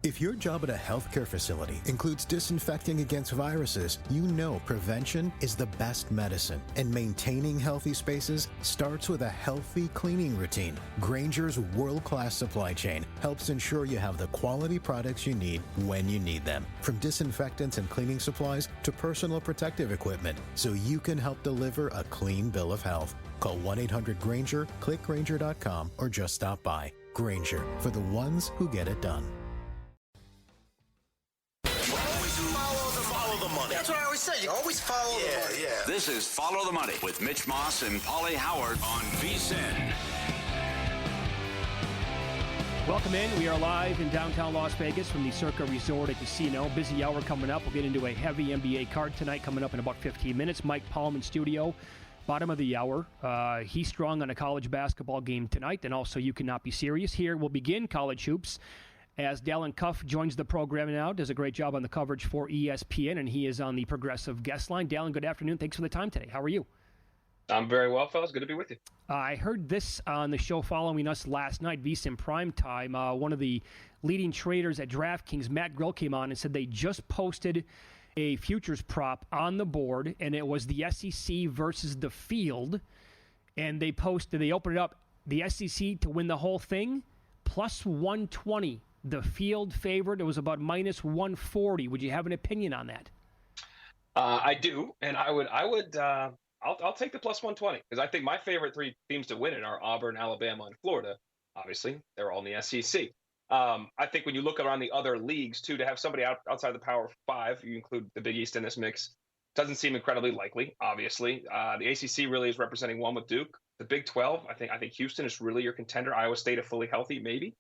If your job at a healthcare facility includes disinfecting against viruses, you know prevention is the best medicine. And maintaining healthy spaces starts with a healthy cleaning routine. Grainger's world-class supply chain helps ensure you have the quality products you need when you need them. From disinfectants and cleaning supplies to personal protective equipment, so you can help deliver a clean bill of health. Call 1-800-GRAINGER, click Grainger.com, or just stop by. Grainger, for the ones who get it done. Follow the money. That's what I always say. You always follow the money. Yeah. This is Follow the Money with Mitch Moss and Paulie Howard on VSiN. Welcome in. We are live in downtown Las Vegas from the Circa Resort and Casino. Busy hour coming up. We'll get into a heavy NBA card tonight coming up in about 15 minutes. Mike Palm in studio. Bottom of the hour. He's strong on a college basketball game tonight, and also You Cannot Be Serious. Here we'll begin college hoops as Dalen Cuff joins the program now, does a great job on the coverage for ESPN, and he is on the Progressive guest line. Dalen, good afternoon. Thanks for the time today. How are you? I'm very well, fellas. Good to be with you. I heard this on the show following us last night, VSiN Primetime. One of the leading traders at DraftKings, Matt Grill, came on and said they just posted a futures prop on the board, and it was the SEC versus the field. And they opened it up, the SEC to win the whole thing, plus 120. The field favored, it was about minus 140. Would you have an opinion on that? I do, and I'll take the plus 120 because I think my favorite three teams to win it are Auburn, Alabama, and Florida. Obviously, they're all in the SEC. I think when you look around the other leagues too, to have somebody outside the Power Five, you include the Big East in this mix, doesn't seem incredibly likely. Obviously, the ACC really is representing one with Duke. The Big 12, I think Houston is really your contender. Iowa State, if fully healthy, maybe.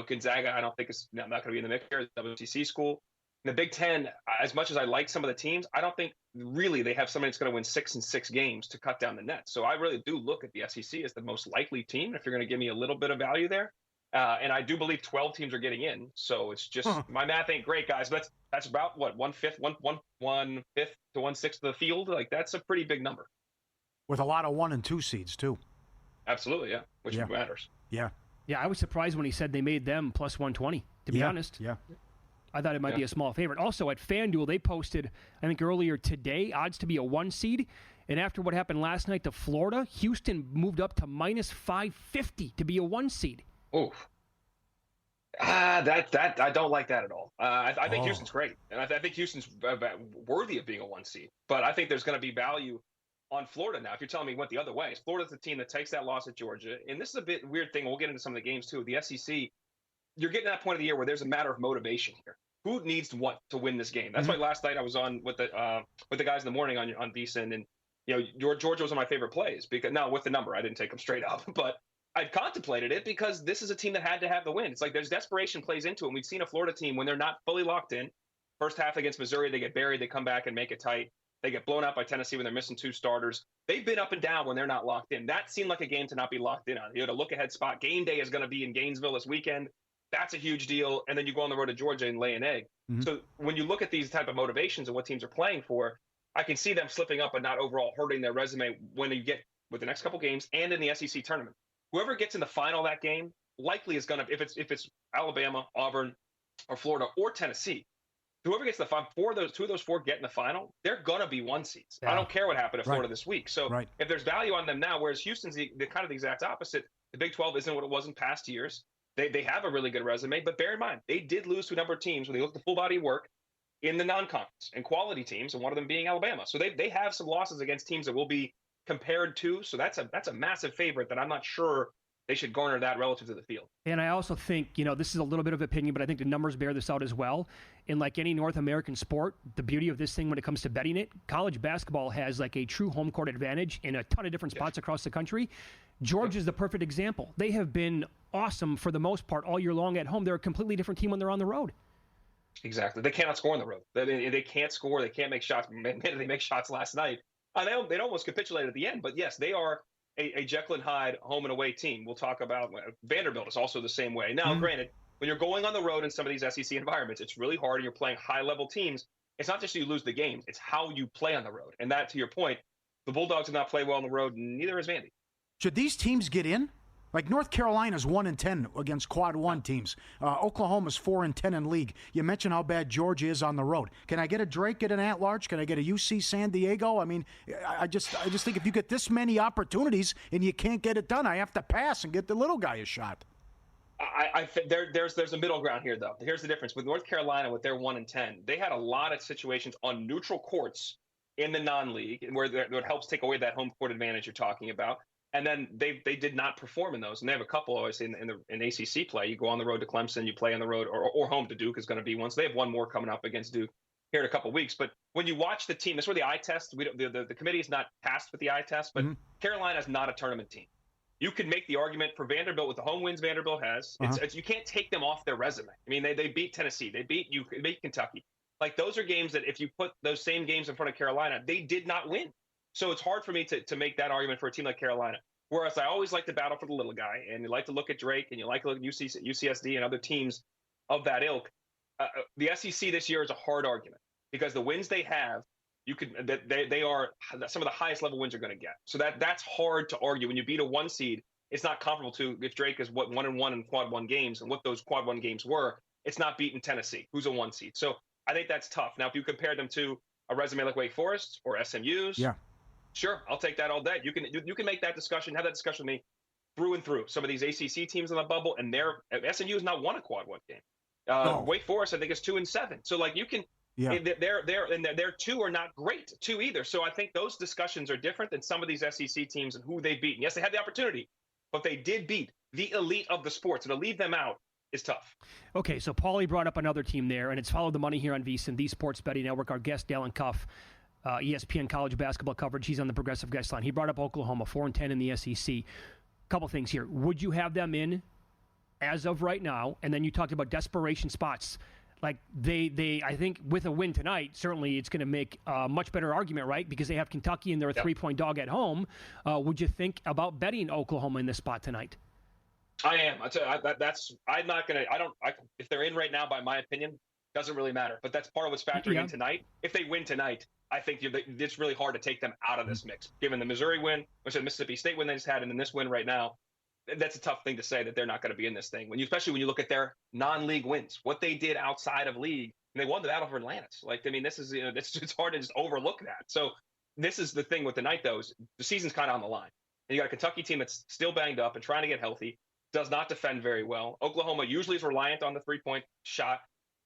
Gonzaga, I don't think is not going to be in the mix here. WCC school. In the Big Ten, as much as I like some of the teams, I don't think really they have somebody that's going to win 6 games to cut down the net. So I really do look at the SEC as the most likely team if you're going to give me a little bit of value there. And I do believe 12 teams are getting in. So it's just my math ain't great, guys. But that's about what 1/5 to 1/6 of the field. Like that's a pretty big number. With a lot of 1 and 2 seeds too. Absolutely, yeah. Which matters. Yeah. Yeah, I was surprised when he said they made them plus 120, to be honest. Yeah. I thought it might be a small favorite. Also, at FanDuel, they posted, I think earlier today, odds to be a 1 seed. And after what happened last night to Florida, Houston moved up to minus 550 to be a 1 seed. Oh, that I don't like that at all. I think Houston's great, and I think Houston's worthy of being a 1 seed. But I think there's going to be value on Florida now. If you're telling me went the other way, Florida's the team that takes that loss at Georgia, and this is a bit weird thing. We'll get into some of the games too. The SEC, you're getting to that point of the year where there's a matter of motivation here. Who needs what to win this game? That's why last night I was on with the guys in the morning on VSiN, and Georgia was one of my favorite plays because now with the number I didn't take them straight up, but I'd contemplated it because this is a team that had to have the win. It's like there's desperation plays into it. And we've seen a Florida team when they're not fully locked in. First half against Missouri, they get buried. They come back and make it tight. They get blown out by Tennessee when they're missing 2 starters. They've been up and down when they're not locked in. That seemed like a game to not be locked in on. The look-ahead spot. Game day is going to be in Gainesville this weekend. That's a huge deal. And then you go on the road to Georgia and lay an egg. Mm-hmm. So when you look at these type of motivations and what teams are playing for, I can see them slipping up but not overall hurting their resume when you get with the next couple games and in the SEC tournament. Whoever gets in the final of that game likely is going to, if it's Alabama, Auburn, or Florida, or Tennessee, whoever gets the final, two of those four get in the final, they're going to be 1 seeds. Yeah. I don't care what happened at Florida this week. So if there's value on them now, whereas Houston's the kind of the exact opposite, the Big 12 isn't what it was in past years. They have a really good resume, but bear in mind, they did lose to a number of teams when they looked at the full body work in the non-conference and quality teams, and one of them being Alabama. So they have some losses against teams that will be compared to. So that's a massive favorite that I'm not sure they should garner that relative to the field. And I also think, this is a little bit of opinion, but I think the numbers bear this out as well. In like any North American sport, the beauty of this thing when it comes to betting it, college basketball has like a true home court advantage in a ton of different spots across the country. Georgia is the perfect example. They have been awesome for the most part all year long at home. They're a completely different team when they're on the road. Exactly. They cannot score on the road. They can't score. They can't make shots. They make shots last night. They almost capitulated at the end. But yes, they are a Jekyll and Hyde home and away team. We'll talk about Vanderbilt is also the same way. Now, granted, when you're going on the road in some of these SEC environments, it's really hard and you're playing high-level teams. It's not just you lose the games. It's how you play on the road. And that, to your point, the Bulldogs have not played well on the road, neither has Vandy. Should these teams get in? Like North Carolina's 1-10 against quad one teams. Oklahoma's 4-10 in league. You mentioned how bad Georgia is on the road. Can I get a Drake at an at-large? Can I get a UC San Diego? I mean, I just think if you get this many opportunities and you can't get it done, I have to pass and get the little guy a shot. There's a middle ground here, though. Here's the difference with North Carolina with their 1-10. They had a lot of situations on neutral courts in the non-league where it helps take away that home court advantage you're talking about. And then they did not perform in those. And they have a couple, obviously, in ACC play. You go on the road to Clemson, you play on the road, or home to Duke is going to be one. So they have one more coming up against Duke here in a couple of weeks. But when you watch the team, that's where the eye test, the committee is not tasked with the eye test, but Carolina is not a tournament team. You can make the argument for Vanderbilt with the home wins Vanderbilt has. You can't take them off their resume. I mean, they beat Tennessee. They beat Kentucky. Like, those are games that if you put those same games in front of Carolina, they did not win. So it's hard for me to make that argument for a team like Carolina. Whereas I always like to battle for the little guy, and you like to look at Drake, and you like to look at UCSD and other teams of that ilk. The SEC this year is a hard argument because the wins they have, they are some of the highest level wins you're going to get. So that's hard to argue. When you beat a 1 seed, it's not comparable to if Drake is 1-1 in quad 1 games, and what those quad 1 games were. It's not beating Tennessee, who's a 1 seed. So I think that's tough. Now, if you compare them to a resume like Wake Forest or SMU's, sure, I'll take that all day. You can make that discussion, have that discussion with me through and through. Some of these ACC teams in the bubble, and SMU has not won a quad 1 game. Wake Forest, I think, is 2-7. So like you can, their 2 are not great 2 either. So I think those discussions are different than some of these SEC teams and who they beat. And yes, they had the opportunity, but they did beat the elite of the sports, and to leave them out is tough. Okay, so Paulie brought up another team there, and it's Follow the Money here on VSiN, the Sports Betting Network. Our guest, Dalen Cuff, ESPN college basketball coverage. He's on the Progressive Guest line. He brought up Oklahoma, 4-10 in the SEC. Couple things here. Would you have them in as of right now? And then you talked about desperation spots. Like they I think with a win tonight, certainly it's going to make a much better argument, right? Because they have Kentucky and they're a 3-point dog at home. Would you think about betting Oklahoma in this spot tonight? I am. I tell you, I'm not going to. If they're in right now, by my opinion, doesn't really matter. But that's part of what's factoring in tonight. If they win tonight, I think it's really hard to take them out of this mix. Given the Missouri win, which the Mississippi State win they just had, and then this win right now, that's a tough thing to say that they're not going to be in this thing. Especially when you look at their non-league wins, what they did outside of league, and they won the battle for Atlantis. This is it's hard to just overlook that. So this is the thing with tonight, though, is the season's kind of on the line. And you got a Kentucky team that's still banged up and trying to get healthy, does not defend very well. Oklahoma usually is reliant on the 3-point shot.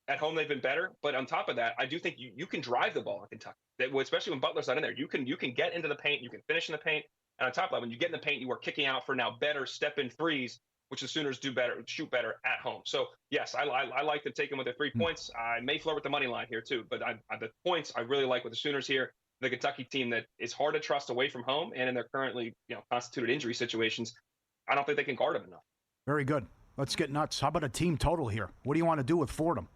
At home, they've been better. But on top of that, I do think you can drive the ball in Kentucky, especially when Butler's not in there. You can get into the paint. You can finish in the paint. And on top of that, when you get in the paint, you are kicking out for now better step-in threes, which the Sooners shoot better at home. So, yes, I like to take them with their 3 points. I may flirt with the money line here, too. But the points I really like with the Sooners here. The Kentucky team that is hard to trust away from home and in their currently constituted injury situations, I don't think they can guard them enough. Very good. Let's get nuts. How about a team total here? What do you want to do with Fordham?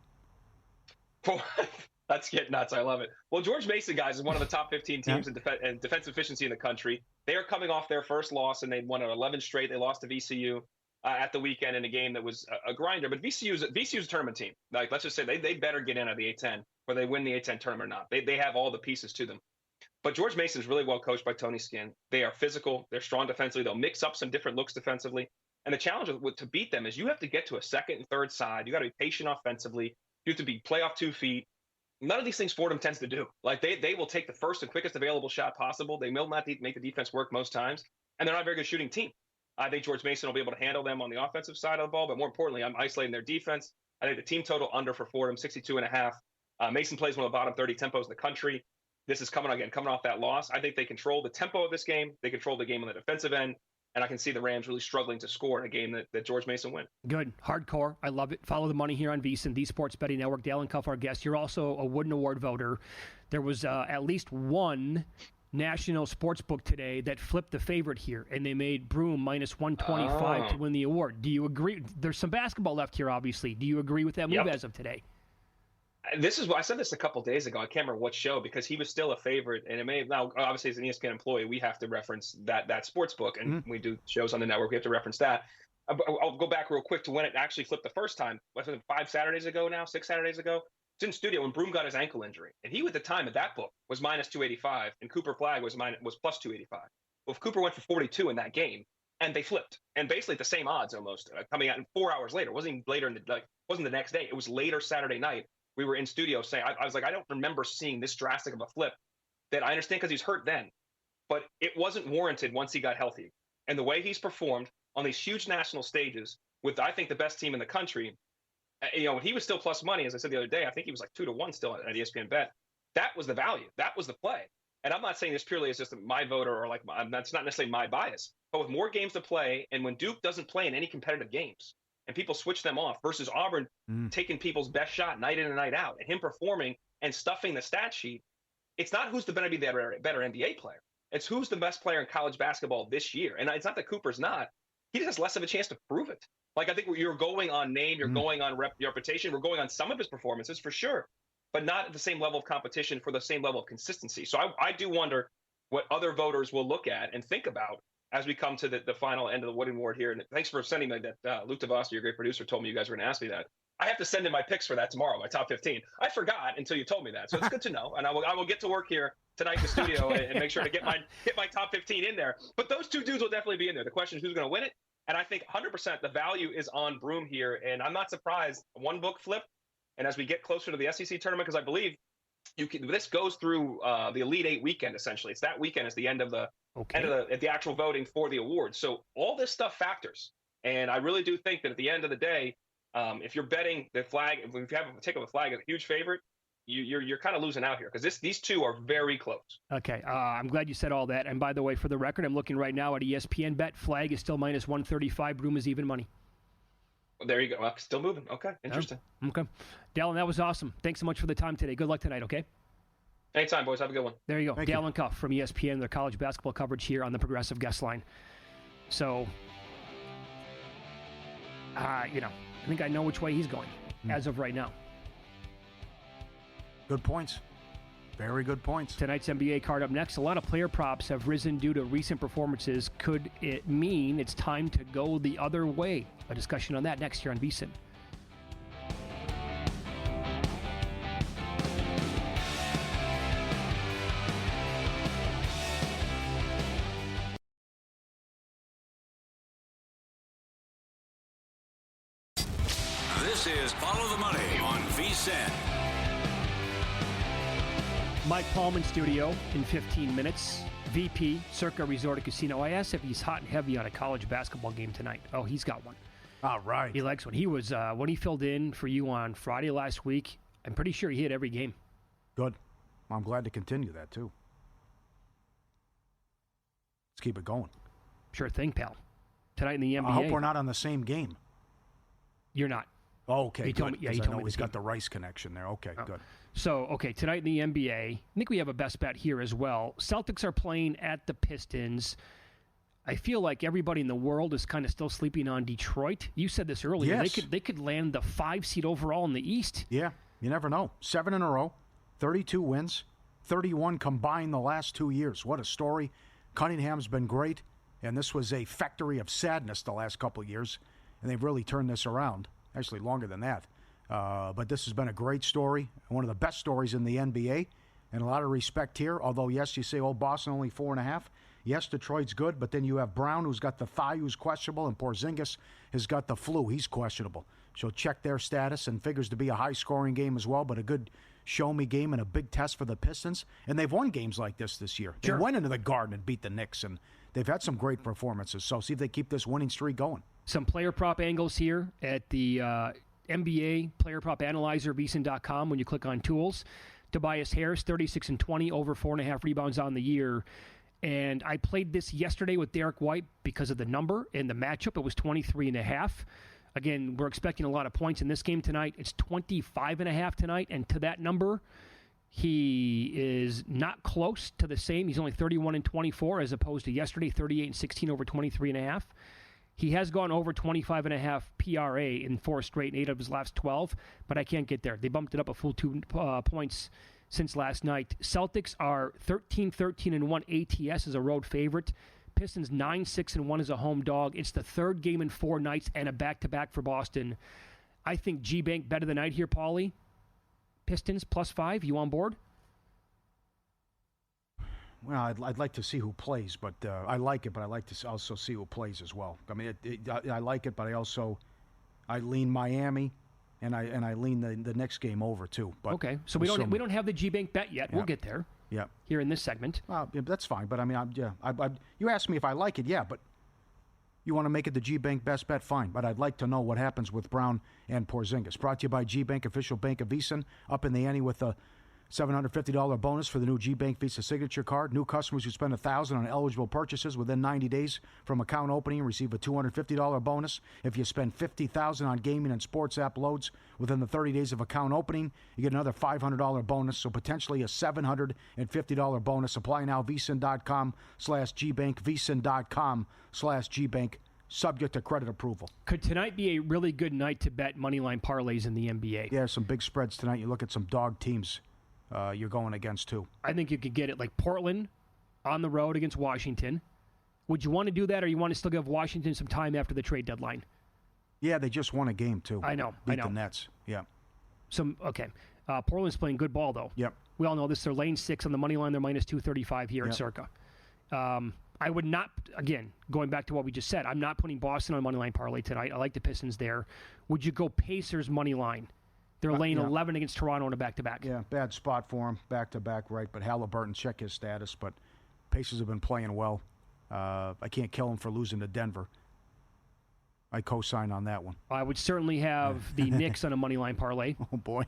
Let's get nuts. I love it. Well, George Mason, guys, is one of the top 15 teams in defensive efficiency in the country. They are coming off their first loss, and they won 11 straight. They lost to VCU at the weekend in a game that was a grinder. But VCU's a tournament team. Like, let's just say they better get in at the A-10, whether they win the A-10 tournament or not. They have all the pieces to them. But George Mason is really well coached by Tony Skinn. They are physical. They're strong defensively. They'll mix up some different looks defensively. And the challenge to beat them is you have to get to a second and third side. You got to be patient offensively. You have to play off 2 feet. None of these things Fordham tends to do. Like they will take the first and quickest available shot possible. They will not make the defense work most times. And they're not a very good shooting team. I think George Mason will be able to handle them on the offensive side of the ball. But more importantly, I'm isolating their defense. I think the team total under for Fordham, 62.5. Mason plays one of the bottom 30 tempos in the country. This is coming off that loss. I think they control the tempo of this game. They control the game on the defensive end. And I can see the Rams really struggling to score in a game that George Mason win. Good. Hardcore. I love it. Follow the money here on VSiN, the Sports Betting Network. Dalen Cuff, our guest. You're also a Wooden Award voter. There was at least one national sports book today that flipped the favorite here, and they made Broome minus 125 to win the award. Do you agree? There's some basketball left here, obviously. Do you agree with that move as of today? This is why I said this a couple of days ago. I can't remember what show because he was still a favorite, and it may now obviously as an ESPN employee we have to reference that sports book, and we do shows on the network. We have to reference that. I'll go back real quick to when it actually flipped the first time. Was it 6 Saturdays ago? It's in studio when Broome got his ankle injury, and he at the time of that book was minus 285, and Cooper Flagg was plus 285. Well, if Cooper went for 42 in that game, and they flipped. And basically the same odds almost coming out 4 hours later. It wasn't even later wasn't the next day. It was later Saturday night. We were in studio saying, I was like, I don't remember seeing this drastic of a flip. That I understand because he's hurt then, but it wasn't warranted once he got healthy. And the way he's performed on these huge national stages with, I think, the best team in the country, when he was still plus money, as I said the other day, I think he was like 2-1 still at ESPN Bet. That was the value. That was the play. And I'm not saying this purely as just my voter or that's not necessarily my bias, but with more games to play, and when Duke doesn't play in any competitive games and people switch them off versus Auburn taking people's best shot night in and night out and him performing and stuffing the stat sheet, it's not who's going to be the better NBA player. It's who's the best player in college basketball this year. And it's not that Cooper's not. He just has less of a chance to prove it. Like, I think you're going on name, you're going on reputation, we're going on some of his performances for sure, but not at the same level of competition for the same level of consistency. So I do wonder what other voters will look at and think about as we come to the final end of the Wooden Award here. And thanks for sending me that. Luke DeVos, your great producer, told me you guys were going to ask me that. I have to send in my picks for that tomorrow, my top 15. I forgot until you told me that. So it's good to know. And I will get to work here tonight in the studio and make sure to get my top 15 in there. But those two dudes will definitely be in there. The question is who's going to win it. And I think 100% the value is on Broom here. And I'm not surprised. One book flip. And as we get closer to the SEC tournament, because I believe this goes through the Elite Eight weekend, essentially. It's that weekend is the end of the actual voting for the awards. So all this stuff factors. And I really do think that at the end of the day, if you're betting the flag, if you have a particular flag as a huge favorite, you're kind of losing out here because these two are very close. Okay, I'm glad you said all that. And by the way, for the record, I'm looking right now at ESPN Bet. Flag is still minus 135. Broom is even money. Well, there you go. Well, still moving. Okay, interesting. Okay. Dalen, that was awesome. Thanks so much for the time today. Good luck tonight, okay? Anytime, boys. Have a good one. There you go. Dalen Cuff from ESPN, their college basketball coverage here on the Progressive Guest Line. So, I think I know which way he's going as of right now. Good points. Very good points. Tonight's NBA card up next. A lot of player props have risen due to recent performances. Could it mean it's time to go the other way? A discussion on that next here on VSiN. This is Follow the Money on VSiN. Mike Paulman studio in 15 minutes. VP, Circa Resort and Casino. I asked if he's hot and heavy on a college basketball game tonight. Oh, he's got one. All right. He likes one. He was, when he filled in for you on Friday last week, I'm pretty sure he hit every game. Good. I'm glad to continue that, too. Let's keep it going. Sure thing, pal. Tonight in the NBA. I hope we're not on the same game. You're not. Oh, okay, he told good. Me, yeah, he I told know me he's got the Rice connection there. Okay, good. So, tonight in the NBA, I think we have a best bet here as well. Celtics are playing at the Pistons. I feel like everybody in the world is kind of still sleeping on Detroit. You said this earlier. Yes. They could land the 5 seed overall in the East. Yeah, you never know. 7 in a row, 32 wins, 31 combined the last 2 years. What a story. Cunningham's been great, and this was a factory of sadness the last couple of years, and they've really turned this around. Actually, longer than that. But this has been a great story, one of the best stories in the NBA, and a lot of respect here. Although, yes, you say, Boston only 4.5. Yes, Detroit's good, but then you have Brown, who's got the thigh, who's questionable, and Porzingis has got the flu. He's questionable. So check their status, and figures to be a high-scoring game as well, but a good show-me game and a big test for the Pistons. And they've won games like this year. Sure. They went into the Garden and beat the Knicks, and they've had some great performances. So see if they keep this winning streak going. Some player prop angles here at the NBA Player Prop Analyzer, VSiN.com, when you click on Tools. Tobias Harris, 36-20, over 4.5 rebounds on the year. And I played this yesterday with Derek White because of the number and the matchup. It was 23.5. Again, we're expecting a lot of points in this game tonight. It's 25.5 tonight, and to that number, he is not close to the same. He's only 31-24 as opposed to yesterday, 38-16 over 23.5. He has gone over 25.5 PRA in 4 straight, 8 of his last 12, but I can't get there. They bumped it up a full 2 points since last night. Celtics are 13-13-1 ATS as a road favorite. Pistons 9-6-1 as a home dog. It's the third game in 4 nights and a back-to-back for Boston. I think G-Bank bet of the night here, Paulie. Pistons +5. You on board? Well, I'd like to see who plays, but I like it, but I like to also see who plays as well. I mean, I like it, but I lean Miami, and I lean the next game over too. But okay, so we don't have the G Bank bet yet. Yeah. We'll get there. Yeah. Here in this segment. Yeah, that's fine, but I mean, you asked me if I like it, yeah, but you want to make it the G Bank best bet, fine. But I'd like to know what happens with Brown and Porzingis. Brought to you by G Bank, official bank of VEASAN, up in the ante with a $750 bonus for the new G Bank Visa Signature Card. New customers who spend $1,000 on eligible purchases within 90 days from account opening receive a $250 bonus. If you spend $50,000 on gaming and sports app loads within the 30 days of account opening, you get another $500 bonus, so potentially a $750 bonus. Apply now, VEASAN.com/GBank, VEASAN.com/GBank, subject to credit approval. Could tonight be a really good night to bet moneyline parlays in the NBA? Yeah, some big spreads tonight. You look at some dog teams you're going against, too. I think you could get it like Portland on the road against Washington. Would you want to do that, or you want to still give Washington some time after the trade deadline? Yeah, they just won a game, too. I know. Beat the Nets. Yeah. Okay. Portland's playing good ball, though. Yep. We all know this. They're lane 6 on the money line. They're minus 235 here at Circa. I would not, again, going back to what we just said, I'm not putting Boston on money line parlay tonight. I like the Pistons there. Would you go Pacers money line? They're laying 11 against Toronto in a back-to-back. Yeah, bad spot for him, back-to-back, right. But Halliburton, check his status. But Pacers have been playing well. I can't kill him for losing to Denver. I co-sign on that one. I would certainly have the Knicks on a money line parlay. Oh, boy.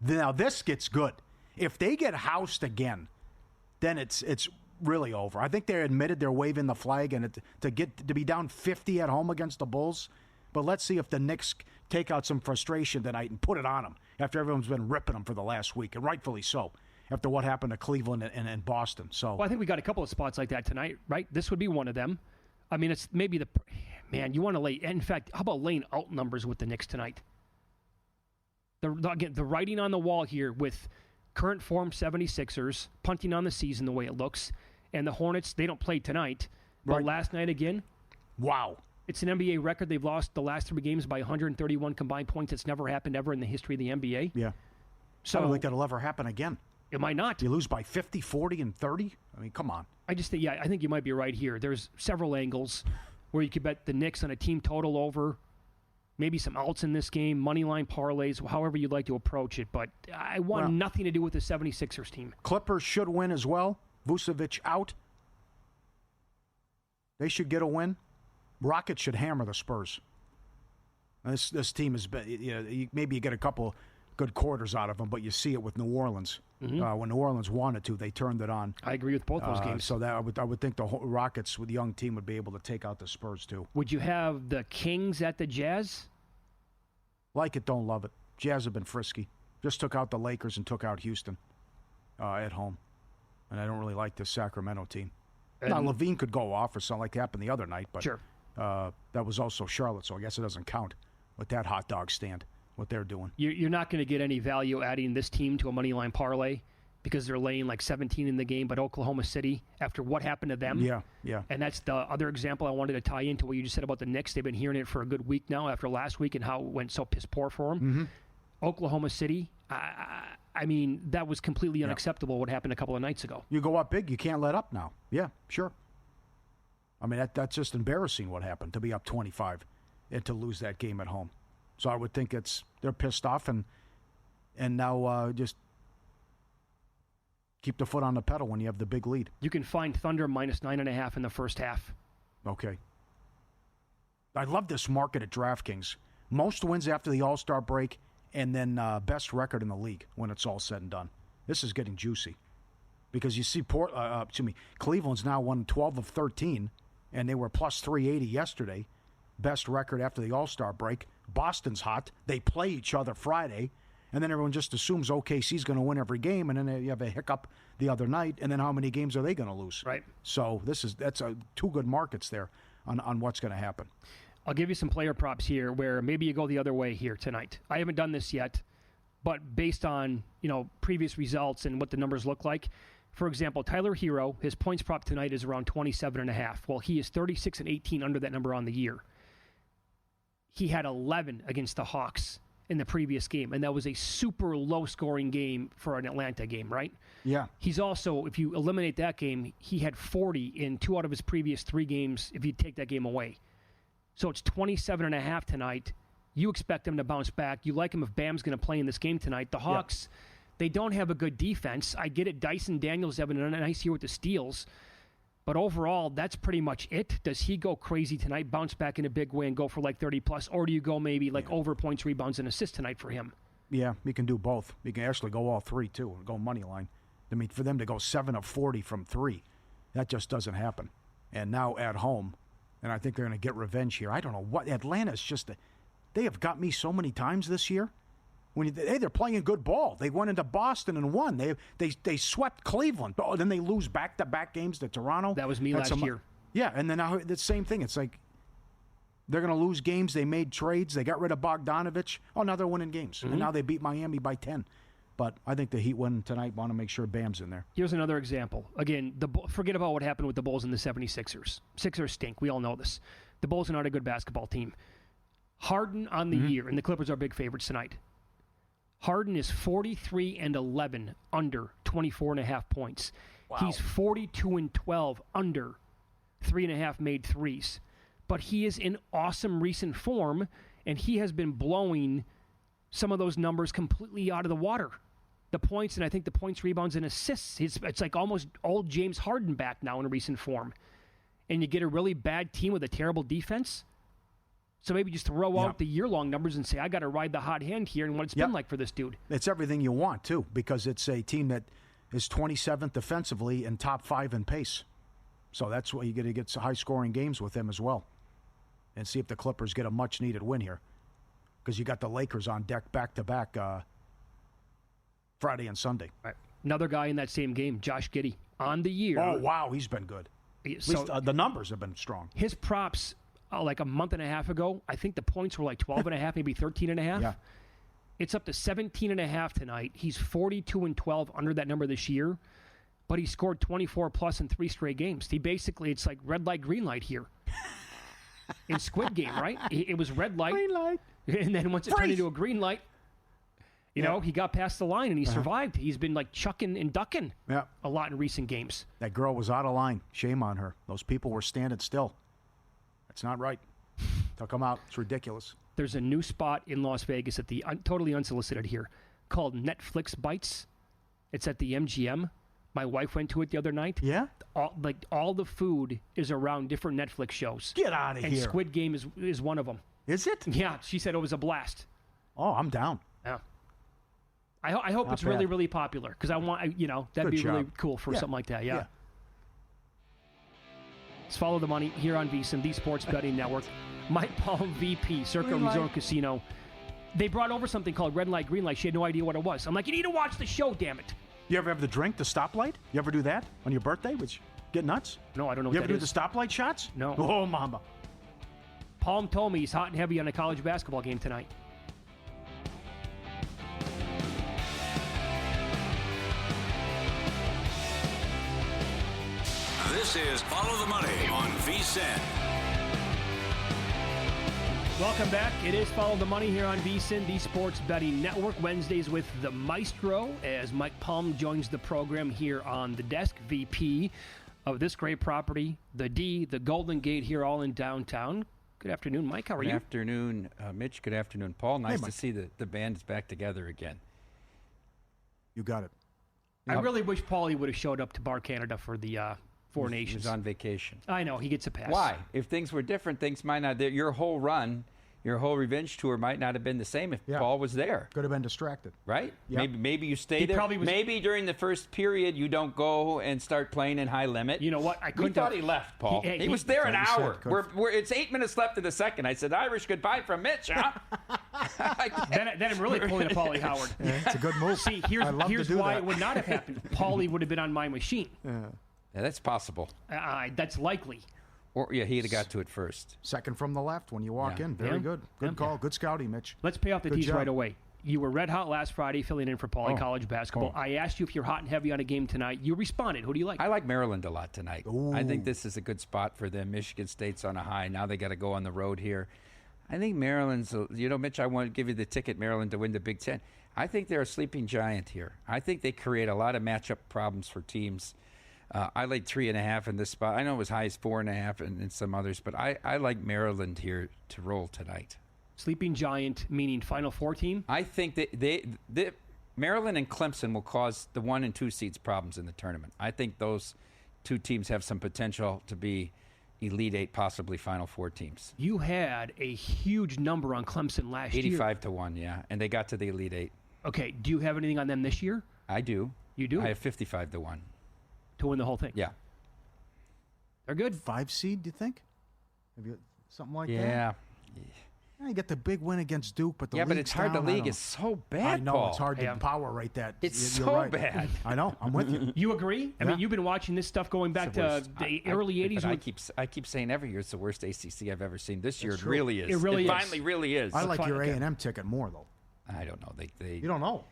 Now, this gets good. If they get housed again, then it's really over. I think they admitted they're waving the flag, and to be down 50 at home against the Bulls. But let's see if the Knicks take out some frustration tonight and put it on them after everyone's been ripping them for the last week, and rightfully so, after what happened to Cleveland and Boston. So, well, I think we got a couple of spots like that tonight, right? This would be one of them. I mean, it's maybe you want to lay. In fact, how about laying out numbers with the Knicks tonight? The writing on the wall here with current form 76ers punting on the season the way it looks, and the Hornets, they don't play tonight, but last night again. Wow. It's an NBA record. They've lost the last 3 games by 131 combined points. It's never happened ever in the history of the NBA. Yeah. So I don't think that'll ever happen again. It might not. You lose by 50, 40, and 30? I mean, come on. I think you might be right here. There's several angles where you could bet the Knicks on a team total over, maybe some outs in this game, money line parlays, however you'd like to approach it. But I want nothing to do with the 76ers team. Clippers should win as well. Vucevic out. They should get a win. Rockets should hammer the Spurs. This team is, maybe you get a couple good quarters out of them, but you see it with New Orleans. Mm-hmm. When New Orleans wanted to, they turned it on. I agree with both those games. So that I would think the Rockets with the young team would be able to take out the Spurs too. Would you have the Kings at the Jazz? Like it, don't love it. Jazz have been frisky. Just took out the Lakers and took out Houston at home, and I don't really like this Sacramento team. Now Levine could go off or something like that happened the other night, but sure. That was also Charlotte, so I guess it doesn't count with that hot dog stand, what they're doing. You're not going to get any value adding this team to a money line parlay because they're laying like 17 in the game, but Oklahoma City, after what happened to them. Yeah. And that's the other example I wanted to tie into what you just said about the Knicks. They've been hearing it for a good week now after last week and how it went so piss poor for them. Mm-hmm. Oklahoma City, I mean, that was completely unacceptable what happened a couple of nights ago. You go up big, you can't let up now. Yeah, sure. I mean, that's just embarrassing what happened, to be up 25 and to lose that game at home. So I would think they're pissed off and now just keep the foot on the pedal when you have the big lead. You can find Thunder minus 9.5 in the first half. Okay. I love this market at DraftKings. Most wins after the All-Star break and then best record in the league when it's all said and done. This is getting juicy because you see Cleveland's now won 12 of 13. And they were plus 380 yesterday. Best record after the All-Star break. Boston's hot. They play each other Friday. And then everyone just assumes OKC's going to win every game. And then you have a hiccup the other night. And then how many games are they going to lose? Right. So that's two good markets there on what's going to happen. I'll give you some player props here where maybe you go the other way here tonight. I haven't done this yet. But based on previous results and what the numbers look like, for example, Tyler Hero, his points prop tonight is around 27.5. Well, he is 36-18 under that number on the year. He had 11 against the Hawks in the previous game, and that was a super low-scoring game for an Atlanta game, right? Yeah. He's also, if you eliminate that game, he had 40 in 2 out of his previous 3 games if you take that game away. So it's 27.5 tonight. You expect him to bounce back. You like him if Bam's going to play in this game tonight. The Hawks, they don't have a good defense. I get it. Dyson Daniels having a nice year with the steals. But overall, that's pretty much it. Does he go crazy tonight, bounce back in a big way and go for like 30-plus? Or do you go maybe like over points, rebounds, and assists tonight for him? Yeah, he can do both. He can actually go all 3, too, and go money line. I mean, for them to go 7 of 40 from 3, that just doesn't happen. And now at home, and I think they're going to get revenge here. I don't know what. Atlanta's just, they have got me so many times this year. They're playing good ball. They went into Boston and won. They swept Cleveland. Oh, then they lose back-to-back games to Toronto. That was me last year. Yeah, and then now the same thing. It's like they're going to lose games. They made trades. They got rid of Bogdanovich. Oh, now they're winning games. And now they beat Miami by 10. But I think the Heat win tonight. Want to make sure Bam's in there. Here's another example. Again, forget about what happened with the Bulls and the 76ers. Sixers stink. We all know this. The Bulls are not a good basketball team. Harden on the year, and the Clippers are big favorites tonight. Harden is 43-11 under 24.5 points. Wow. He's 42-12 under 3.5 made threes. But he is in awesome recent form, and he has been blowing some of those numbers completely out of the water. The points, and I think the points, rebounds, and assists, it's like almost old James Harden back now in recent form. And you get a really bad team with a terrible defense. So maybe just throw out the year-long numbers and say, I got to ride the hot hand here and what it's been like for this dude. It's everything you want, too, because it's a team that is 27th defensively and top 5 in pace. So that's why you got to get some high-scoring games with them as well and see if the Clippers get a much-needed win here because you got the Lakers on deck back-to-back Friday and Sunday. Right. Another guy in that same game, Josh Giddey, on the year. Oh, wow, he's been good. At least the numbers have been strong. His props... like a month and a half ago, I think the points were like 12.5, maybe 13.5. Yeah. It's up to 17.5 tonight. He's 42-12 under that number this year, but he scored 24-plus in 3 straight games. It's like red light, green light here. In Squid Game, right? It was red light. Green light. And then once it turned into a green light, you know, he got past the line and he survived. He's been like chucking and ducking a lot in recent games. That girl was out of line. Shame on her. Those people were standing still. It's not right. Took them out. It's ridiculous. There's a new spot in Las Vegas at the totally unsolicited here called Netflix Bites. It's at the MGM. My wife went to it the other night. Yeah? All the food is around different Netflix shows. Get out of here. And Squid Game is one of them. Is it? Yeah. She said it was a blast. Oh, I'm down. Yeah. I hope it's really, really popular because I want, that'd be really cool for something like that. Yeah. Let's follow the money here on VSiN, the Sports Betting Network. Mike Palm, VP, Circa Resort Casino. They brought over something called Red Light, Green Light. She had no idea what it was. I'm like, you need to watch the show, damn it. You ever have the drink, the stoplight? You ever do that on your birthday? Which get nuts? No, I don't know you what ever that do is. The stoplight shots? No. Oh, mama. Palm told me he's hot and heavy on a college basketball game tonight. This is Follow the Money on VSiN. Welcome back. It is Follow the Money here on VSiN, the Sports Betting Network. Wednesdays with the Maestro as Mike Palm joins the program here on the desk. VP of this great property, the Golden Gate here all in downtown. Good afternoon, Mike. How are you? Good afternoon, Mitch. Good afternoon, Paul. Nice to see the band is back together again. You got it. I really wish Paulie would have showed up to Bar Canada for the Four Nations. He's on vacation. I know. He gets a pass. Why? If things were different, things might not. Your whole run, your whole revenge tour might not have been the same if Paul was there. Could have been distracted. Right? Yep. Maybe you stay there. Maybe during the first period you don't go and start playing in high limit. You know what? We thought he left, Paul. He was there an hour. It's 8 minutes left in the second. I said, Irish goodbye from Mitch, huh? then I'm really pulling a Paulie Howard. Yeah, it's a good move. See, here's why it would not have happened. Paulie would have been on my machine. Yeah, that's possible. That's likely. Or he'd have got to it first. Second from the left when you walk in. Very good. Good call. Good scouting, Mitch. Let's pay off the tees right away. You were red hot last Friday filling in for Paulie College basketball. I asked you if you're hot and heavy on a game tonight. You responded. Who do you like? I like Maryland a lot tonight. Ooh. I think this is a good spot for them. Michigan State's on a high. Now they got to go on the road here. I think Maryland's, Mitch, I want to give you the ticket, Maryland, to win the Big Ten. I think they're a sleeping giant here. I think they create a lot of matchup problems for teams. I like 3.5 in this spot. I know it was high as 4.5 and some others, but I like Maryland here to roll tonight. Sleeping giant, meaning Final Four team? I think that Maryland and Clemson will cause the 1 and 2 seeds problems in the tournament. I think those two teams have some potential to be Elite Eight, possibly Final Four teams. You had a huge number on Clemson last 85 to 1, yeah, and they got to the Elite Eight. Okay, do you have anything on them this year? I do. You do? I have 55 to 1. To win the whole thing? Yeah. They're good. 5 seed, do you think? Have you something like that? Yeah. You get the big win against Duke, but the but it's hard. The league is so bad. I know Paul. it's hard to power rate that. It's You're so right. bad. I know. I'm with you. You agree? I mean, you've been watching this stuff going back to the early '80s. I keep saying every year it's the worst ACC I've ever seen. This year it true. really is. It really is. Finally, really is. I like your A&M ticket more though. I don't know. They You don't know.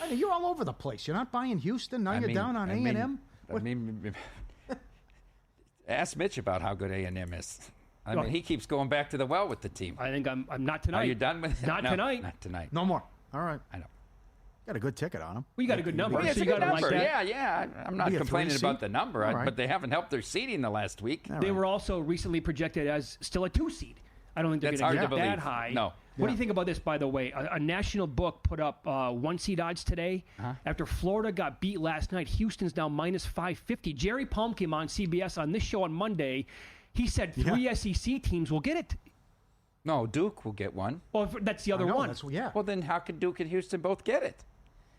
I mean, you're all over the place. You're not buying Houston. Now you're down on A&M. Ask Mitch about how good A&M is. I mean, he keeps going back to the well with the team. I think I'm not tonight. Are you done with it? Not tonight. Not tonight. No more. All right. I know. Got a good ticket on him. Well, you got a good number. It's so a you good got to number. like that. Yeah. I'm not complaining about the number, All right. but they haven't helped their seeding the last week. They were also recently projected as still a 2 seed. I don't think they're going to get that high. No. What do you think about this, by the way? A national book put up 1 seed odds today. After Florida got beat last night, Houston's now minus 550. Jerry Palm came on CBS on this show on Monday. He said 3 SEC teams will get it. No, Duke will get one. Well, that's the other one. Well, then how could Duke and Houston both get it?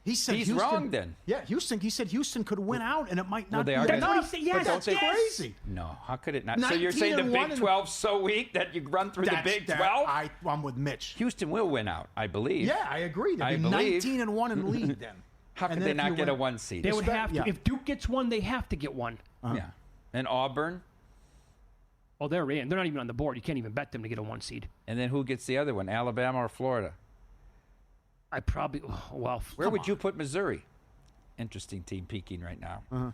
He said he's Houston, wrong then. Yeah, Houston. He said Houston could win out, and it might not. Well, they be are That's gonna- what he said. Yes, that's crazy. No, how could it not? So you're saying the 19-1 Big 12's so weak that you run through the Big 12? I'm with Mitch. Houston will win out, I believe. Yeah, I agree. They'd I be believe. 19-1 in the league then. How could they not get a 1 seed? They would have to. If Duke gets one, they have to get one. Yeah. And Auburn. Oh, they're in. They're not even on the board. You can't even bet them to get a 1 seed. And then who gets the other one, Alabama or Florida? I probably, Where would you put Missouri? Interesting team peaking right now.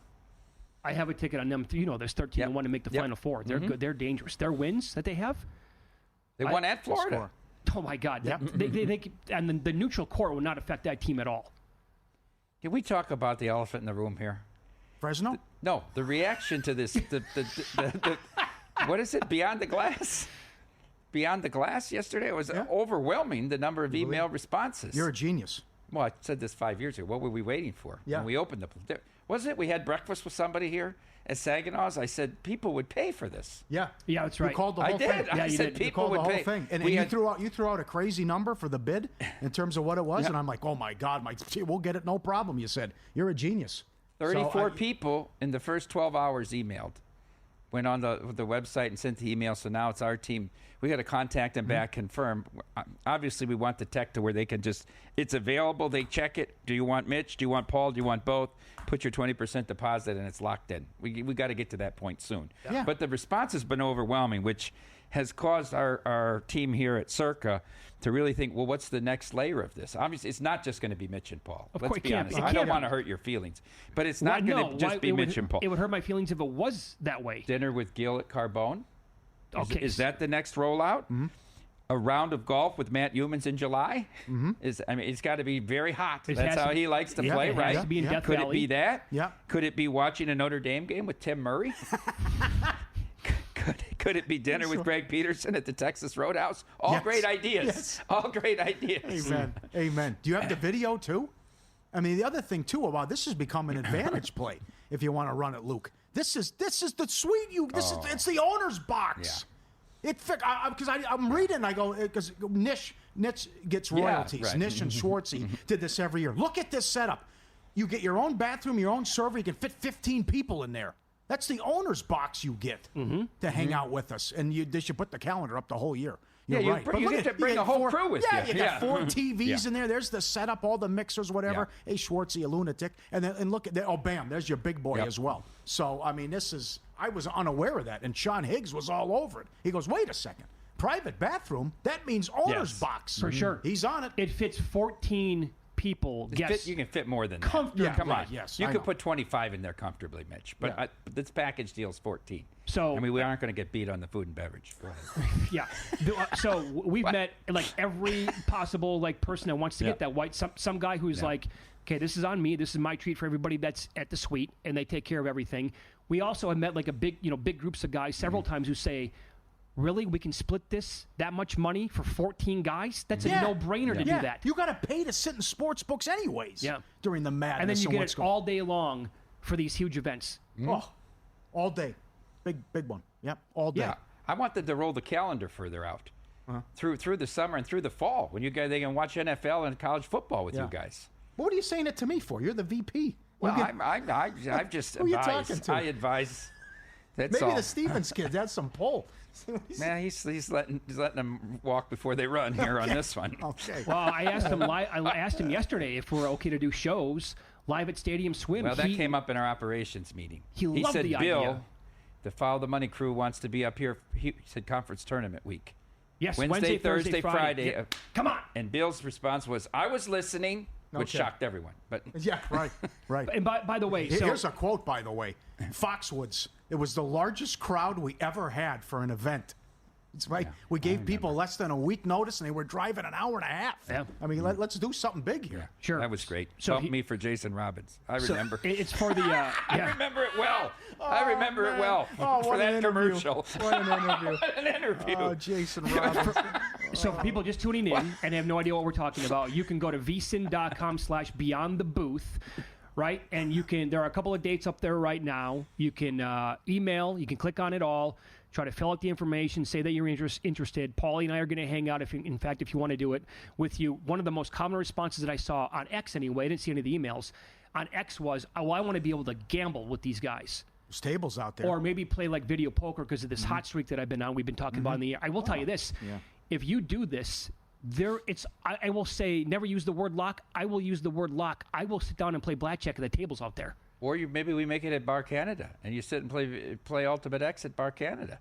I have a ticket on them. You know, there's 13-1 to make the Final Four. They're good. They're dangerous. Their wins that they have. They won at Florida. Oh my God! They and the neutral court will not affect that team at all. Can we talk about the elephant in the room here? Fresno? No, the reaction to this. What is it? Beyond the Glass? Beyond the Glass yesterday? It was overwhelming, the number of email responses. You're a genius. Well, I said this 5 years ago. What were we waiting for? Yeah. When we opened the... Wasn't it we had breakfast with somebody here at Saginaw's? I said people would pay for this. Yeah. Yeah, that's right. You called the whole I did. thing. I you said did. people You called would the whole pay. thing. And We you had- threw out a crazy number for the bid in terms of what it was, and I'm like, oh my God, we'll get it, no problem. You said you're a genius. 34 people in the first 12 hours emailed. Went on the website and sent the email, so now it's our team. We got to contact them back, confirm. Obviously, we want the tech to where they can just, it's available, they check it. Do you want Mitch? Do you want Paul? Do you want both? Put your 20% deposit and it's locked in. We got to get to that point soon. Yeah. But the response has been overwhelming, which has caused our team here at Circa to really think, well, what's the next layer of this? Obviously, it's not just going to be Mitch and Paul. Of Let's course, it be can't honest. be. It I don't can't want be. to hurt your feelings. But it's not going to just be Mitch and Paul. It would hurt my feelings if it was that way. Dinner with Gil at Carbone. Okay. Is that the next rollout? Mm-hmm. A round of golf with Matt Humans in July? Mm-hmm. It's got to be very hot. It That's has how to- he likes to Yeah, play, it has right? to be in Death Could Valley. it be that? Yeah. Could it be watching a Notre Dame game with Tim Murray? Could it be dinner with Greg Peterson at the Texas Roadhouse? All Yes. great ideas. Yes. All great ideas. Amen. Amen. Do you have the video too? I mean, the other thing too about this has become an advantage play if you want to run it, Luke. This is the suite it's the owner's box. It because I'm reading. I go because Nish gets royalties. right. Nish and Schwartzy did this every year. Look at this setup. You get your own bathroom, your own server. You can fit 15 people in there. That's the owner's box you get to hang out with us, and they should put the calendar up the whole year. You're Yeah, you right. bring- But you look get at- to bring you a get whole crew with yeah, you. you Yeah. got 4 TVs Yeah. in there. There's the setup, all the mixers, whatever. Yeah. Hey, Schwartzy, a lunatic, and look at that. Oh, bam! There's your big boy as well. So I mean, I was unaware of that, and Sean Higgs was all over it. He goes, "Wait a second, private bathroom? That means owner's Yes. box For sure. He's on it. It fits 14 people. Yes, you can fit more than that. Comfortably. Come on. Right, yes, you I could know. put 25 in there comfortably, Mitch. But Yeah. this package deal is 14. So I mean, we aren't going to get beat on the food and beverage. Go ahead. yeah. So we've met like every possible like person that wants to get that white. Some guy who's like, okay, this is on me. This is my treat for everybody that's at the suite, and they take care of everything. We also have met like a big groups of guys several times who say, really, we can split that much money for 14 guys? That's a no-brainer to do that. You got to pay to sit in sports books anyways. Yeah. During the madness. And then you get what's it all day long for these huge events. Oh, all day. Big one. Yep, all day. Yeah, I wanted to roll the calendar further out through the summer and through the fall when they can watch NFL and college football with you guys. What are you saying it to me for? You're the VP. Well, I just Who you advise. talking to? I advise. That's Maybe all. the Stevens kid has some pull. Man, he's letting them walk before they run here on this one. Okay. Well, I asked him yesterday if we're okay to do shows live at Stadium Swim. Well, that came up in our operations meeting. He loved said, the Bill, idea. the Follow the Money crew wants to be up here. He said conference tournament week. Yes, Wednesday, Thursday, Friday. Yeah. Come on. And Bill's response was, I was listening, which Okay. shocked everyone. But Yeah, right. And by the way, so Here's a quote, by the way. Foxwoods. It was the largest crowd we ever had for an event. It's right. We gave people less than a week notice, and they were driving an hour and a half. Yeah. I mean, let's do something big here. sure. that was great. So Helped me for Jason Robbins. I So remember. it's for the I remember it well. I remember it well Oh, for what that an interview. commercial. What an interview. What an interview. Oh, Jason Robbins. So for people just tuning in and have no idea what we're talking about, you can go to vsin.com/beyond the booth, right? And there are a couple of dates up there right now. You can email, you can click on it all, try to fill out the information, say that you're interested. Paulie and I are going to hang out, if you want to do it with you. One of the most common responses that I saw on X anyway, I didn't see any of the emails, on X was, I want to be able to gamble with these guys. There's tables out there. Or maybe play like video poker because of this hot streak that I've been on. We've been talking about in the air. I will tell you this. Yeah. If you do this, I will say never use the word lock. I will use the word lock. I will sit down and play blackjack at the tables out there. Or maybe we make it at Bar Canada, and you sit and play Ultimate X at Bar Canada.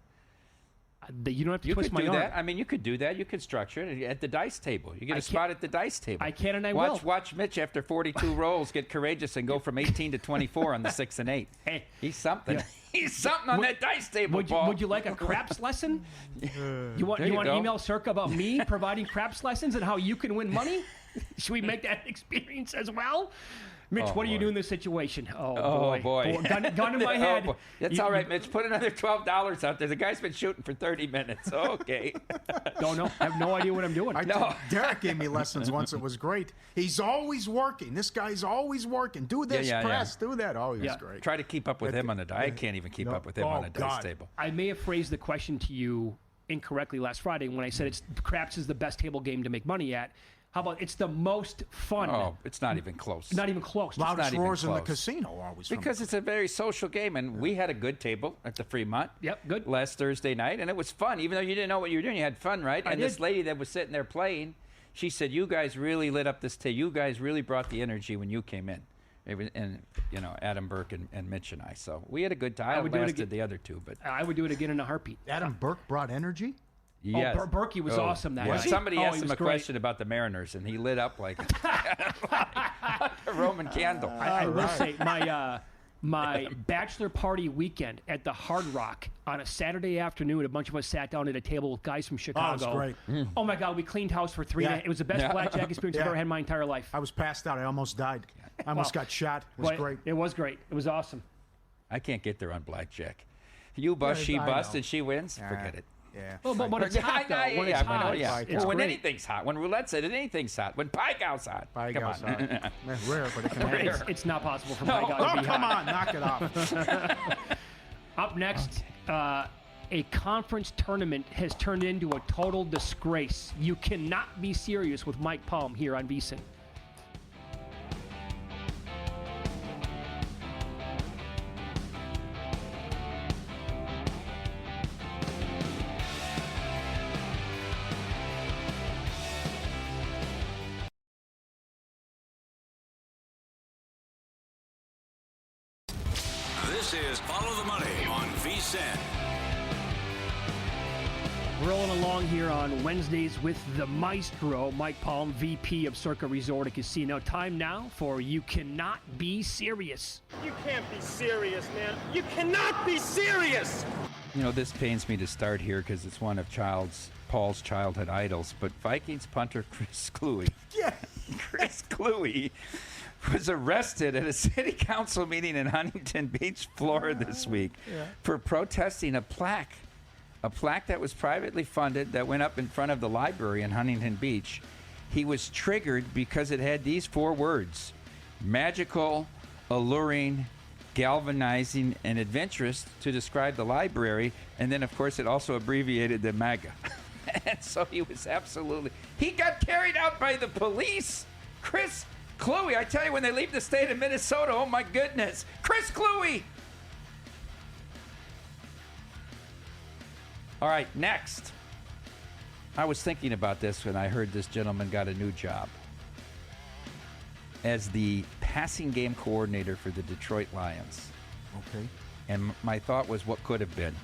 You don't have to You twist could my do arm. that. I mean, you could do that. You could structure it at the dice table. You get a spot at the dice table. I can and I will. will. Watch Mitch after 42 rolls get courageous and go from 18 to 24 on the 6 and 8. Hey. He's something. Yeah. He's something on that dice table, Paul. Would you like a craps lesson? You want There you go. email Circa about me providing craps lessons and how you can win money? Should we make that experience as well? Mitch, what do you do in this situation? Oh, boy. Gun in my head. boy. That's all right, Mitch. Put another $12 out there. The guy's been shooting for 30 minutes. Okay. Don't know. I have no idea what I'm doing. Derek gave me lessons once. It was great. He's always working. This guy's always working. Do this, press, do that. Oh, he's great. Try to keep up with him on a dice. I can't even keep up with him on a dice table. I may have phrased the question to you incorrectly last Friday when I said craps is the best table game to make money at. How about it's the most fun? Oh, it's not even close. Not even close. Loudest even roars in the close. casino always. from Because it's a very social game, and we had a good table at the Fremont. Yep, good. Last Thursday night, and it was fun. Even though you didn't know what you were doing, you had fun, right? And this lady that was sitting there playing, she said, "You guys really lit up this table. You guys really brought the energy when you came in." And Adam Burke and Mitch and I. So we had a good time. I lasted the other two, but I would do it again in a heartbeat. Adam Burke brought energy. yes. Oh, Berkey was awesome that night. Somebody asked him a great. question about the Mariners, and he lit up like a Roman candle. I will say my bachelor party weekend at the Hard Rock on a Saturday afternoon, a bunch of us sat down at a table with guys from Chicago. Oh, it was great. Oh my God, we cleaned house for 3 days. It was the best blackjack experience I've ever had in my entire life. I was passed out. I almost died. I almost got shot. It was great. It was great. It was awesome. I can't get there on blackjack. You bust, she I busts, know. and she wins. Forget it. Yeah. Well, but when it's hot, though. When it's hot, it's when great. anything's hot. When roulette's hot, anything's hot. When pie gow's hot. Come on. That's rare, but it can happen. It's not possible for my guy to Oh, be come hot. on. Knock it off. Up next, a conference tournament has turned into a total disgrace. You cannot be serious with Mike Palm here on VSiN. This is Follow the Money on VSiN. Rolling along here on Wednesdays with the Maestro, Mike Palm, VP of Circa Resort and Casino. Time now for You Cannot Be Serious. You can't be serious, man. You cannot be serious. You know, this pains me to start here because it's one of Paul's childhood idols, but Vikings punter Chris Kluwe. Yeah. Chris Kluwe was arrested at a city council meeting in Huntington Beach, Florida this week for protesting a plaque that was privately funded that went up in front of the library in Huntington Beach. He was triggered because it had these 4 words: magical, alluring, galvanizing, and adventurous to describe the library. And then, of course, it also abbreviated the MAGA. And so he got carried out by the police. Chris Kluwe, I tell you, when they leave the state of Minnesota, oh my goodness. Chris Kluwe! All right, next. I was thinking about this when I heard this gentleman got a new job as the passing game coordinator for the Detroit Lions. Okay. And my thought was, what could have been?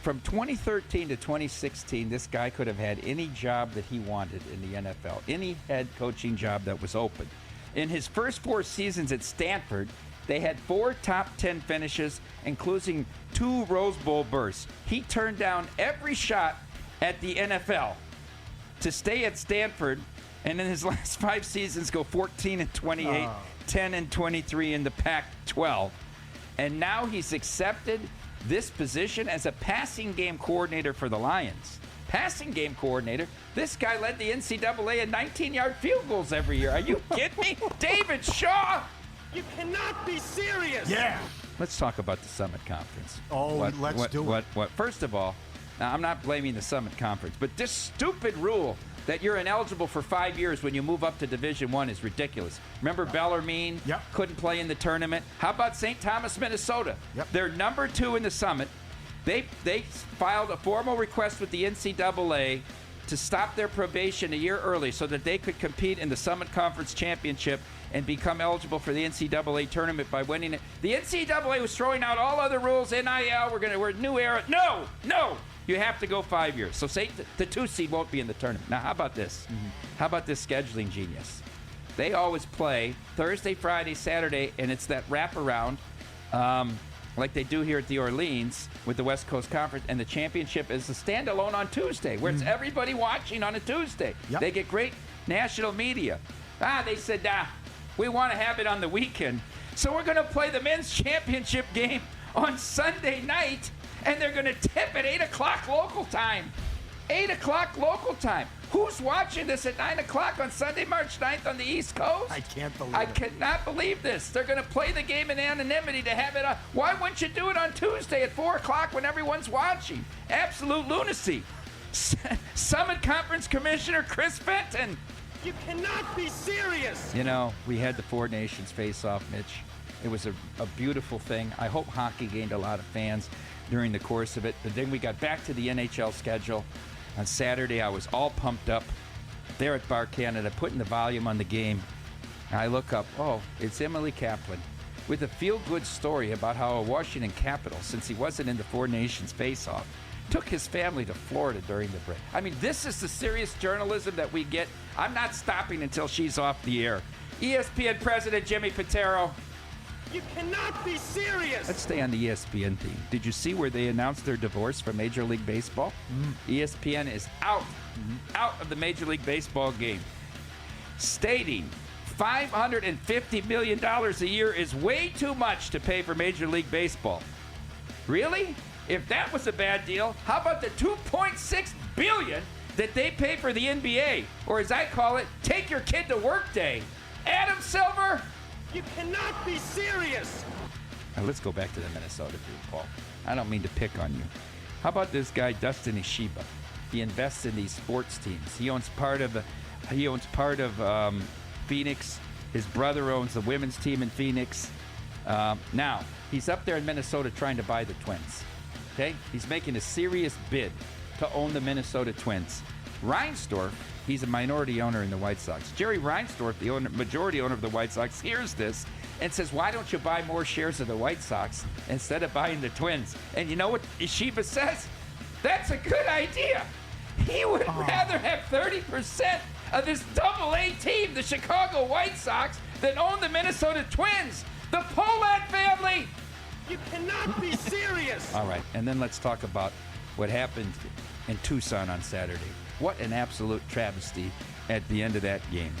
From 2013 to 2016, this guy could have had any job that he wanted in the NFL, any head coaching job that was open. In his first 4 seasons at Stanford, they had 4 top 10 finishes, including 2 Rose Bowl berths. He turned down every shot at the NFL to stay at Stanford, and in his last 5 seasons go 14-28, 10-23 in the Pac-12. And now he's accepted this position as a passing game coordinator for the Lions. Passing game coordinator? This guy led the NCAA in 19-yard field goals every year. Are you kidding me? David Shaw! You cannot be serious. Yeah. Let's talk about the Summit Conference. Oh, let's do it. First of all, now I'm not blaming the Summit Conference, but this stupid rule that you're ineligible for 5 years when you move up to Division I is ridiculous. Remember Bellarmine couldn't play in the tournament? How about St. Thomas, Minnesota? Yep. They're number 2 in the Summit. They filed a formal request with the NCAA to stop their probation a year early so that they could compete in the Summit Conference Championship and become eligible for the NCAA tournament by winning it. The NCAA was throwing out all other rules, NIL, we're a new era. No! You have to go 5 years. So say the 2 seed won't be in the tournament. Now, how about this? How about this scheduling genius? They always play Thursday, Friday, Saturday, and it's that wraparound like they do here at the Orleans with the West Coast Conference, and the championship is a standalone on Tuesday, where it's everybody watching on a Tuesday. Yep. They get great national media. They said, we want to have it on the weekend. So we're going to play the men's championship game on Sunday night, and they're going to tip at 8 o'clock local time. 8 o'clock local time. Who's watching this at 9 o'clock on Sunday, March 9th on the East Coast? I can't believe I it. cannot believe this. They're going to play the game in anonymity to have it on. Why wouldn't you do it on Tuesday at 4 o'clock when everyone's watching? Absolute lunacy. Summit Conference Commissioner Chris Fenton. You cannot be serious. You know, we had the Four Nations face-off, Mitch. It was a beautiful thing. I hope hockey gained a lot of fans during the course of it. But then we got back to the NHL schedule. On Saturday, I was all pumped up there at Bar Canada, putting the volume on the game. And I look up, it's Emily Kaplan with a feel-good story about how a Washington Capital, since he wasn't in the Four Nations face-off, took his family to Florida during the break. I mean, this is the serious journalism that we get. I'm not stopping until she's off the air. ESPN President Jimmy Pitero. You cannot be serious. Let's stay on the ESPN theme. Did you see where they announced their divorce from Major League Baseball? ESPN is out of the Major League Baseball game, stating $550 million a year is way too much to pay for Major League Baseball. Really? If that was a bad deal, how about the $2.6 billion that they pay for the NBA? Or as I call it, take your kid to work day. Adam Silver. You cannot be serious. Now let's go back to the Minnesota team, Paul. I don't mean to pick on you. How about this guy, Dustin Ishiba? He invests in these sports teams. He owns part of Phoenix. His brother owns the women's team in Phoenix. Now, he's up there in Minnesota trying to buy the Twins. Okay? He's making a serious bid to own the Minnesota Twins. Reinsdorf, he's a minority owner in the White Sox. Jerry Reinsdorf, the majority owner of the White Sox, hears this and says, why don't you buy more shares of the White Sox instead of buying the Twins? And you know what Ishiba says? That's a good idea. He would rather have 30% of this Double-A team, the Chicago White Sox, than own the Minnesota Twins. The Polat family. You cannot be serious. All right, and then let's talk about what happened in Tucson on Saturday. What an absolute travesty at the end of that game.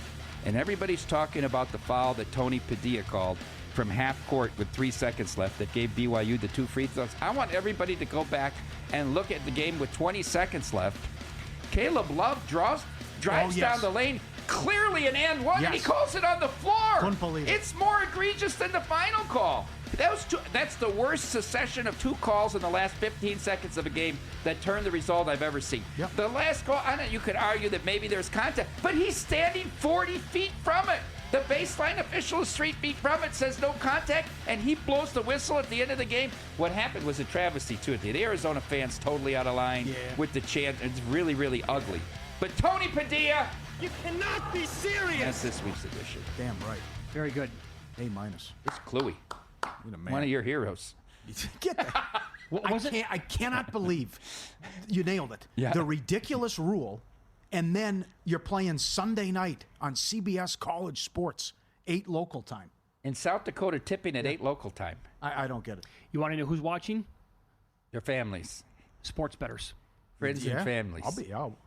And everybody's talking about the foul that Tony Padilla called from half court with 3 seconds left that gave BYU the 2 free throws. I want everybody to go back and look at the game with 20 seconds left. Caleb Love drives down the lane, clearly an and one, and he calls it on the floor. Couldn't believe it. It's more egregious than the final call. That's the worst succession of 2 calls in the last 15 seconds of a game that turned the result I've ever seen. Yep. The last call, I know you could argue that maybe there's contact, but he's standing 40 feet from it. The baseline official is 3 feet from it, says no contact, and he blows the whistle at the end of the game. What happened was a travesty, too. The Arizona fans totally out of line with the chant. It's really, really ugly. But Tony Padilla. You cannot be serious. That's this week's edition. Damn right. Very good. A-. It's Cluey. One of your heroes. Get that. I cannot believe you nailed it. Yeah. The ridiculous rule, and then you're playing Sunday night on CBS College Sports, 8 local time. In South Dakota, tipping at 8 local time. I don't get it. You want to know who's watching? Your families. Sports bettors. Friends and families.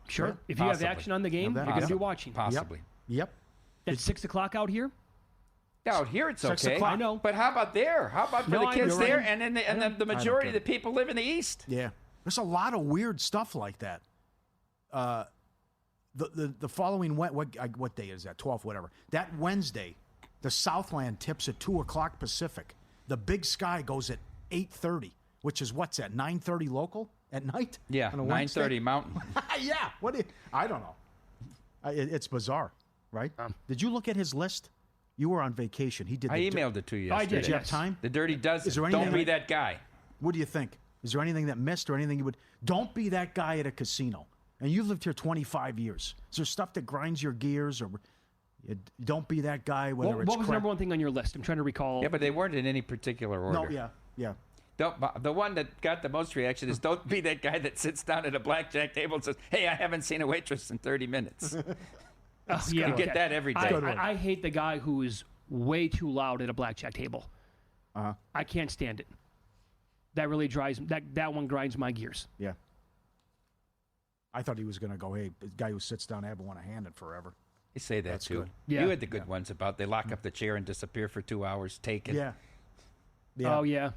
Sure. If you have action on the game, you're going to be watching. Possibly. Yep. It's 6 o'clock out here? Out here it's 6 okay. o'clock. I know. But how about there? How about for the kids you're right. there? And the majority of the people live in the East. Yeah. There's a lot of weird stuff like that. The following what day is that? 12th, whatever. That Wednesday, the Southland tips at 2 o'clock Pacific. The Big Sky goes at 8:30, which is what's that? 9:30 local at night? Yeah, on a 9:30 Mountain. Yeah. I don't know. It's bizarre, right? Did you look at his list? You were on vacation. He did. I emailed it to you yesterday. I did. Did you have time? The Dirty Dozen. Is there anything Don't be that guy. What do you think? Is there anything that missed or anything you would... Don't be that guy at a casino. And you've lived here 25 years. Is there stuff that grinds your gears or... Don't be that guy, whether What it's was the number one thing on your list? I'm trying to recall. Yeah, but they weren't in any particular order. No, yeah. The one that got the most reaction is don't be that guy that sits down at a blackjack table and says, hey, I haven't seen a waitress in 30 minutes. You get that every day. I hate the guy who is way too loud at a blackjack table. I can't stand it. That really drives that one grinds my gears. Yeah. I thought he was going to go, hey, the guy who sits down, I haven't won a hand in forever. You say that, That's too. good. Yeah. You had the good ones about they lock up the chair and disappear for 2 hours, take it. Yeah. Oh, yeah.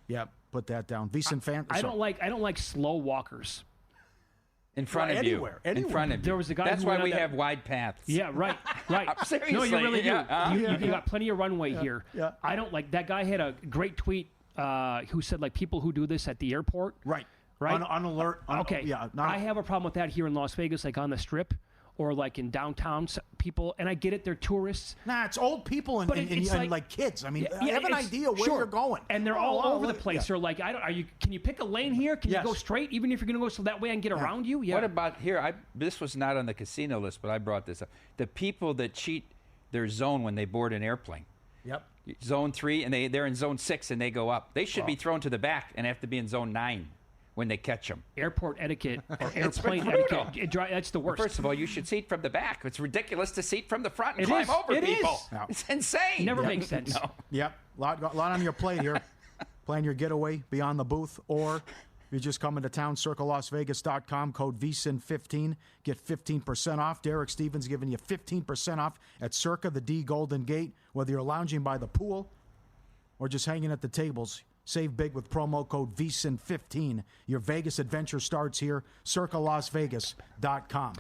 Yeah. Put that down. Vicent fan. I don't like slow walkers. In front of anywhere. you. In front of you. There was a guy That's who why went on we that- have wide paths. Yeah, right. Seriously. No, you really do. Yeah. You got plenty of runway here. Yeah. I don't like that guy had a great tweet who said like people who do this at the airport. Right. Right. On alert. Okay. Yeah. I have a problem with that here in Las Vegas, like on the Strip or like in downtown people. And I get it, they're tourists. Nah, it's old people and like kids. I mean, I have an idea where you're going. And they're all over the place. They're like, can you pick a lane here? Can you go straight, even if you're going to go so that way I can get around you? Yeah. What about here? This was not on the casino list, but I brought this up. The people that cheat their zone when they board an airplane. Yep. Zone 3, and they're in zone 6, and they go up. They should be thrown to the back and have to be in zone 9 when they catch them. Airport etiquette or airplane etiquette. That's the worst. First of all, you should seat from the back. It's ridiculous to seat from the front and climb over people. No. It's insane. Never makes sense. No. Yep. Lot on your plate here. Plan your getaway beyond the booth, or if you're just coming to town, circlelasvegas.com, code VSIN15. Get 15% off. Derek Stevens giving you 15% off at Circa, the D Golden Gate. Whether you're lounging by the pool or just hanging at the tables, save big with promo code VSIN15. Your Vegas adventure starts here, circlelasvegas.com.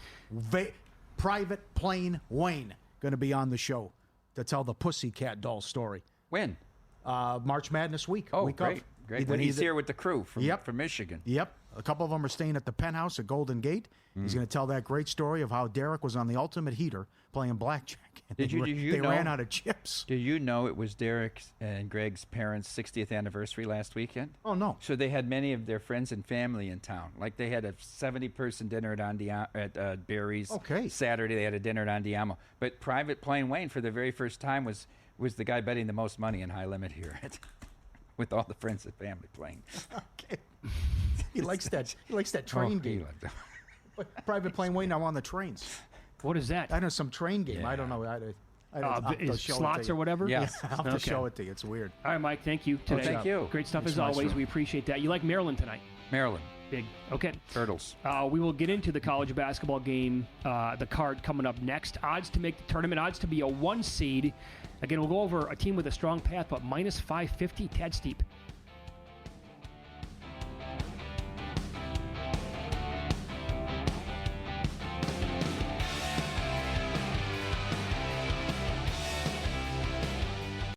Private Plane Wayne going to be on the show to tell the Pussycat Doll story. When? March Madness week. Oh, week great. Of. Great. When he's here with the crew from Michigan. Yep. A couple of them are staying at the Penthouse at Golden Gate. He's going to tell that great story of how Derek was on the ultimate heater playing blackjack. Did you know, ran out of chips. Do you know it was Derek's and Greg's parents' 60th anniversary last weekend? Oh, no. So they had many of their friends and family in town. Like they had a 70-person dinner at Barry's. Okay. Saturday they had a dinner at Andiamo. But Private Plane Wayne, for the very first time, was the guy betting the most money in high limit here. With all the friends and family playing. Okay. He likes that train game. Private plane waiting now on the trains. What is that? I know, some train game. Yeah. I don't know. Is slots or whatever? Yes. I'll have to show it to you. It's weird. All right, Mike, thank you today. Thank you. Great stuff as always. We appreciate that. You like Maryland tonight? Maryland. Big. Okay. Turtles. We will get into the college basketball game, the card coming up next. Odds to make the tournament, odds to be a 1 seed. Again, we'll go over a team with a strong path, but minus 550, tad steep.